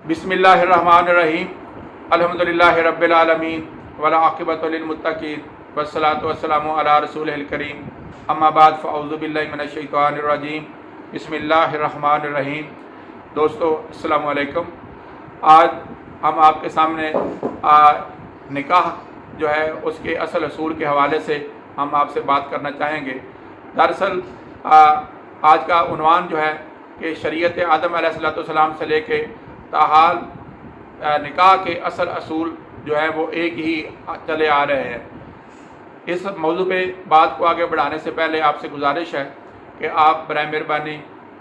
बिस्मिल्लाहिर्रहमानिर्रहीम अल्हम्दुलिल्लाहि रब्बिल आलमीन वला आक़िबतु लिलमुत्तक़ीन वस्सलातु वस्सलामु अला रसूलिहिल करीम अम्मा बाद फ़अऊज़ु बिल्लाहि मिनश शैतानिर रजीम बिस्मिल्लाहिर्रहमानिर्रहीम। दोस्तों अस्सलामु अलैकुम। आज हम आपके सामने निकाह जो है उसके असल असूल के हवाले से हम आपसे बात करना चाहेंगे। दरअसल आज का उन्वान जो है कि शरीयत आदम अलैहिस्सलाम से लेके ताहाल निकाह के असल असूल जो है वो एक ही चले आ रहे हैं। इस मौजू पे बात को आगे बढ़ाने से पहले आपसे गुजारिश है कि आप बराए मेहरबानी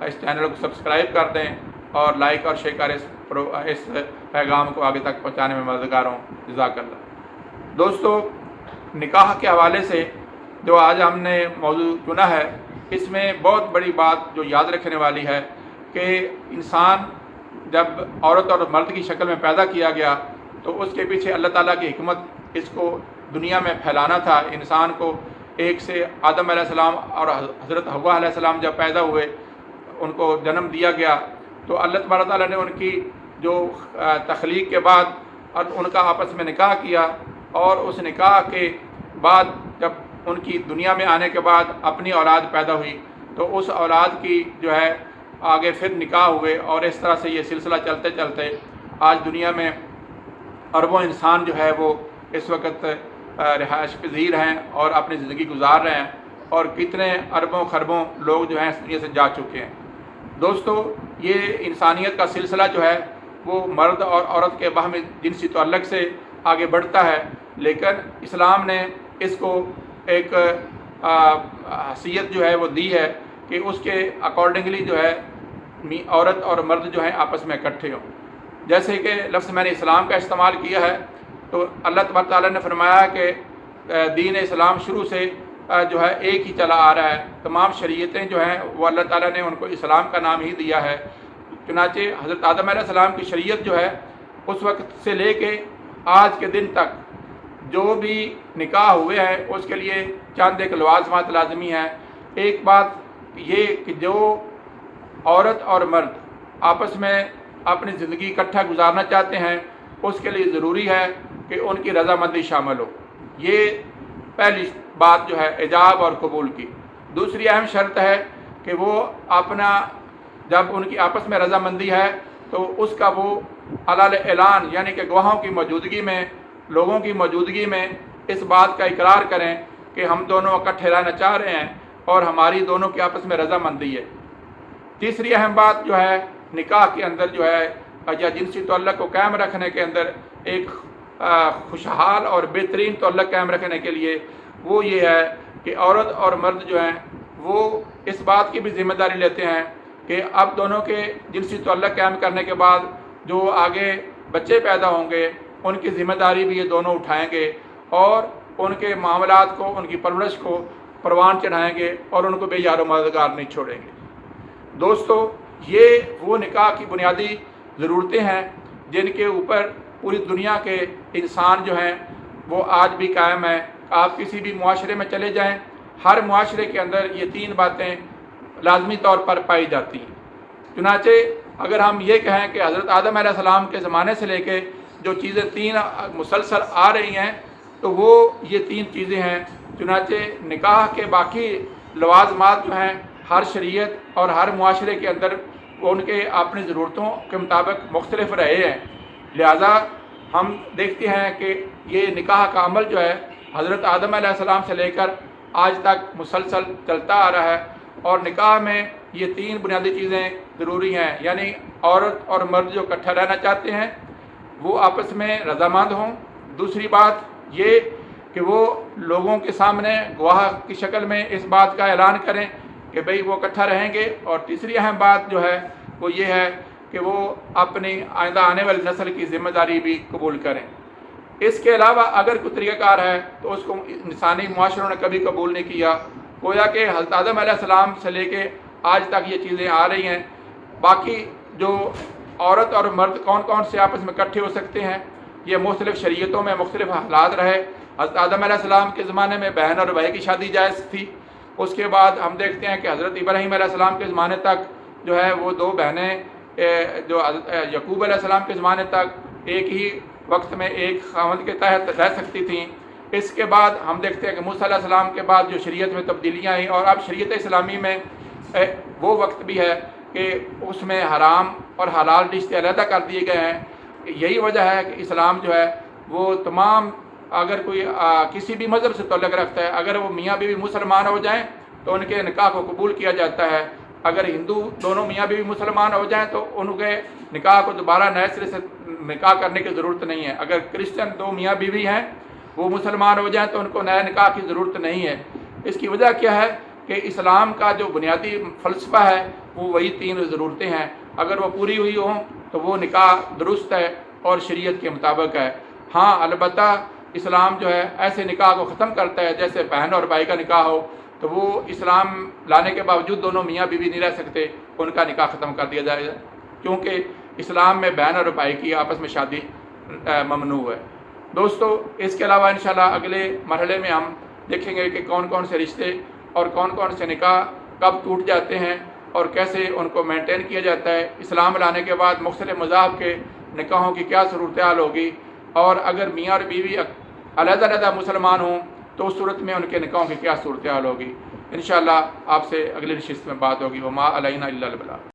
इस चैनल को सब्सक्राइब कर दें और लाइक और शेयर करें, इस पैगाम को आगे तक पहुंचाने में मददगार हों। जज़ाकल्लाह। दोस्तों, निकाह के हवाले से जो आज हमने मौजू चुना है, इसमें बहुत बड़ी बात जो याद रखने वाली है कि इंसान जब औरत और मर्द की शक्ल में पैदा किया गया तो उसके पीछे अल्लाह ताला की हिकमत इसको दुनिया में फैलाना था। इंसान को एक से आदम अलैहिस्सलाम और हज़रत हव्वा अलैहिस्सलाम जब पैदा हुए, उनको जन्म दिया गया तो अल्लाह तबारक ताला ने उनकी जो तख्लीक के बाद और उनका आपस में निकाह किया, और उस निकाह के बाद जब उनकी दुनिया में आने के बाद अपनी औलाद पैदा हुई तो उस औलाद की जो है आगे फिर निकाह हुए, और इस तरह से ये सिलसिला चलते चलते आज दुनिया में अरबों इंसान जो है वो इस वक्त रिहाइश पज़ीर हैं और अपनी ज़िंदगी गुजार रहे हैं, और कितने अरबों खरबों लोग जो हैं इस दुनिया से जा चुके हैं। दोस्तों, ये इंसानियत का सिलसिला जो है वो मर्द और औरत के बाहमी जिनसी तअल्लुक़ से आगे बढ़ता है, लेकिन इस्लाम ने इसको एक हैसियत जो है वो दी है कि उसके अकॉर्डिंगली जो है औरत और मर्द जो हैं आपस में इकट्ठे हों। जैसे कि लफ्ज़ मैंने इस्लाम का इस्तेमाल किया है तो अल्लाह तबारक ताला ने फरमाया कि दीन इस्लाम शुरू से जो है एक ही चला आ रहा है। तमाम शरीयतें जो हैं वो अल्लाह ताला ने उनको इस्लाम का नाम ही दिया है। चुनांचे हज़रत आदम अलैहिस्सलाम की शरीयत जो है उस वक्त से लेके आज के दिन तक जो भी निकाह हुए हैं उसके लिए चंद एक लवाज़मात लाजमी हैं। एक बात ये कि जो औरत और मर्द आपस में अपनी ज़िंदगी इकट्ठा गुजारना चाहते हैं उसके लिए ज़रूरी है कि उनकी रज़ामंदी शामिल हो। ये पहली बात जो है इजाब और कबूल की। दूसरी अहम शर्त है कि वो अपना जब उनकी आपस में रज़ामंदी है तो उसका वो अलाल ऐलान यानी कि गवाहों की मौजूदगी में, लोगों की मौजूदगी में इस बात का इकरार करें कि हम दोनों इकट्ठे रहना चाह रहे हैं और हमारी दोनों की आपस में रज़ामंदी है। तीसरी अहम बात जो है निकाह के अंदर जो है या जिनसी तअल्लुक़ को कायम रखने के अंदर एक खुशहाल और बेहतरीन तअल्लुक़ कायम रखने के लिए वो ये है कि औरत और मर्द जो हैं वो इस बात की भी ज़िम्मेदारी लेते हैं कि अब दोनों के जिनसी तअल्लुक़ कायम करने के बाद जो आगे बच्चे पैदा होंगे उनकी ज़िम्मेदारी भी ये दोनों उठाएँगे और उनके मामलात को, उनकी परवरिश को परवान चढ़ाएँगे और उनको बेयारो मददगार नहीं छोड़ेंगे। दोस्तों, ये वो निकाह की बुनियादी ज़रूरतें हैं जिनके ऊपर पूरी दुनिया के इंसान जो हैं वो आज भी कायम हैं। आप किसी भी मुआशरे में चले जाएं, हर मुआशरे के अंदर ये तीन बातें लाजमी तौर पर पाई जाती हैं। चुनांचे अगर हम ये कहें कि हज़रत आदम अलैहिस्सलाम के ज़माने से लेके जो चीज़ें तीन मुसलसल आ रही हैं तो वो ये तीन चीज़ें हैं। चुनांचे निकाह के बाकी लवाज़मात जो हैं हर शरीयत और हर मुआशरे के अंदर उनके अपनी ज़रूरतों के मुताबिक मुख्तलिफ रहे हैं। लिहाजा हम देखते हैं कि ये निकाह का अमल जो है हज़रत आदम अलैहिस्सलाम से लेकर आज तक मुसलसल चलता आ रहा है, और निकाह में ये तीन बुनियादी चीज़ें ज़रूरी हैं। यानी औरत और मर्द जो इकट्ठा रहना चाहते हैं वो आपस में रज़ामंद हों। दूसरी बात ये कि वो लोगों के सामने गवाह की शक्ल में इस बात का ऐलान करें कि भाई वो इकट्ठा रहेंगे। और तीसरी अहम बात जो है वो ये है कि वो अपनी आइंदा आने वाली नस्ल की ज़िम्मेदारी भी कबूल करें। इसके अलावा अगर कोई तरीक़ाकार है तो उसको इंसानी मुआशरों ने कभी कबूल नहीं किया। गोया कि हज़रत आदम अलैहिस्सलाम से लेके आज तक ये चीज़ें आ रही हैं। बाकी जो औरत और मर्द कौन कौन से आपस में इकट्ठे हो सकते हैं, ये मुख्तलिफ़ शरीयतों में मुख्तलिफ़ हालात रहे। हज़रत आदम अलैहिस्सलाम के ज़माने में बहन और भाई की शादी जायज़ थी। उसके बाद हम देखते हैं कि हज़रत इब्राहीम अलैहिस्सलाम के ज़माने तक जो है वो दो बहनें جو یعقوب علیہ السلام کے زمانے تک ایک ہی وقت میں ایک خاوند کے تحت رہ سکتی تھیں. اس کے بعد ہم دیکھتے ہیں کہ موسیٰ علیہ السلام کے بعد جو شریعت میں تبدیلیاں آئیں، اور اب شریعت اسلامی میں وہ وقت بھی ہے کہ اس میں حرام اور حلال رشتے علیحدہ کر دیے گئے ہیں. یہی وجہ ہے کہ اسلام جو ہے وہ تمام، اگر کوئی کسی بھی مذہب سے تعلق رکھتا ہے، اگر وہ میاں بیوی مسلمان ہو جائیں تو ان کے نکاح کو قبول کیا جاتا ہے. اگر ہندو دونوں میاں بیوی مسلمان ہو جائیں تو ان کے نکاح کو دوبارہ نئے سرے سے نکاح کرنے کی ضرورت نہیں ہے. اگر کرسچن دو میاں بیوی ہیں وہ مسلمان ہو جائیں تو ان کو نئے نکاح کی ضرورت نہیں ہے. اس کی وجہ کیا ہے کہ اسلام کا جو بنیادی فلسفہ ہے وہ وہی 3 ضرورتیں ہیں. اگر وہ پوری ہوئی ہوں تو وہ نکاح درست ہے اور شریعت کے مطابق ہے. ہاں البتہ اسلام جو ہے ایسے نکاح کو ختم کرتا ہے جیسے بہن اور بھائی کا نکاح ہو، تو وہ اسلام لانے کے باوجود دونوں میاں بیوی نہیں رہ سکتے، ان کا نکاح ختم کر دیا جائے، کیونکہ اسلام میں بہن اور بھائی کی آپس میں شادی ممنوع ہے. دوستو اس کے علاوہ انشاءاللہ اگلے مرحلے میں ہم دیکھیں گے کہ کون کون سے رشتے اور کون کون سے نکاح کب ٹوٹ جاتے ہیں اور کیسے ان کو مینٹین کیا جاتا ہے. اسلام لانے کے بعد مختلف مذاہب کے نکاحوں کی کیا صورتحال ہوگی، اور اگر میاں اور بیوی علیحدہ علیحدہ مسلمان ہوں تو اس صورت میں ان کے نکاحوں کی کیا صورتحال ہوگی. انشاءاللہ آپ سے اگلی نشست میں بات ہوگی. وما علینا الا البلاغ.